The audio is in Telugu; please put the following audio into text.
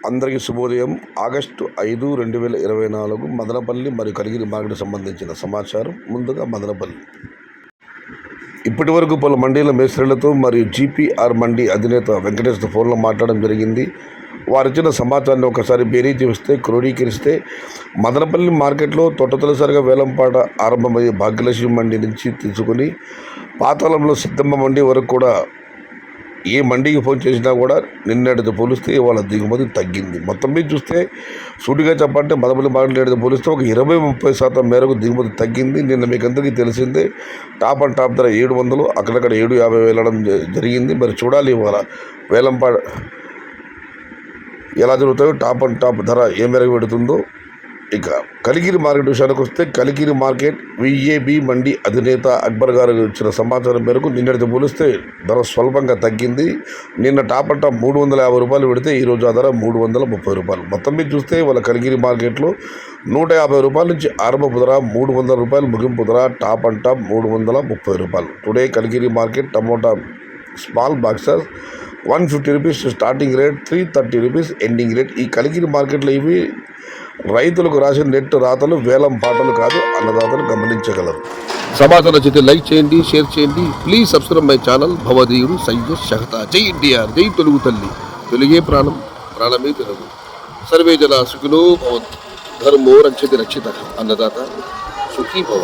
అందరికీ శుభోదయం. ఆగస్టు 5, 2024 మదనపల్లి మరియు కలిగిరి మార్కెట్ సంబంధించిన సమాచారం. ముందుగా మదనపల్లి. ఇప్పటి వరకు పలు మండీల మేస్త్రీలతో మరియు జీపీఆర్ మండీ అధినేత వెంకటేష్తో ఫోన్లో మాట్లాడడం జరిగింది. వారిచ్చిన సమాచారాన్ని ఒకసారి బేరీజు చేస్తే క్రోడీకరిస్తే మదనపల్లి మార్కెట్లో తొలిసారిగా వేలంపాట ఆరంభమయ్యే భాగ్యలక్ష్మి మండీ నుంచి తీసుకుని పాతాళంలో సిద్ధమ్మ మండీ వరకు కూడా ఏ మండీకి ఫోన్ చేసినా కూడా నిన్నటితో పోలిస్తే ఇవాళ దిగుమతి తగ్గింది. మొత్తం మీద చూస్తే సూటిగా చెప్పంటే మదనపల్లి మార్కెట్ పోలిస్తే ఒక 20-30% మేరకు దిగుమతి తగ్గింది. నిన్న మీకు అందరికీ తెలిసిందే టాప్ అండ్ టాప్ ధర 700, అక్కడక్కడ 750 వెళ్ళడం జరిగింది. మరి చూడాలి ఇవాళ వేలంపాట ఎలా జరుగుతాయో, టాప్ అండ్ టాప్ ధర ఏ మేరకు పెడుతుందో. ఇక కలిగిరి మార్కెట్ విషయానికి వస్తే కలిగిరి మార్కెట్ విఏబి మండీ అధినేత అక్బర్ గారు ఇచ్చిన సమాచారం మేరకు నిన్నటితో పోలిస్తే ధర స్వల్పంగా తగ్గింది. నిన్న టాప్ అండ్ టాప్ 350 రూపాయలు పెడితే ఈరోజు ఆ ధర 330 రూపాయలు. మొత్తం మీద చూస్తే వాళ్ళ కలిగిరి మార్కెట్లో 150 రూపాయల నుంచి ఆరంభపు ధర, 300 రూపాయలు ముగింపు ధర, టాప్ అండ్ టాప్ 330 రూపాయలు. Today Kaligiri market tomato small boxes 150 rupees starting rate, 330 rupees ending rate. ఈ కలిగిరి మార్కెట్లో ఇవి రైతులకు రాసిన నెట్ రాతలు, వేలం పాటలు కాదు, అన్నదాతలు గమనించగలరు. సమాచారం నచ్చితే లైక్ చేయండి, షేర్ చేయండి. Please subscribe my channel. భవదీయుడు సయ్యద్ షహతా. జై ఎన్టీఆర్, జై తెలుగు తల్లి. తెలుగే ప్రాణం, ప్రాణమే తెలుగు. సర్వే జన సుఖినో భవంతు. ధర్మో రక్షతి రక్షిత. అన్నదాత సుఖీ భవ.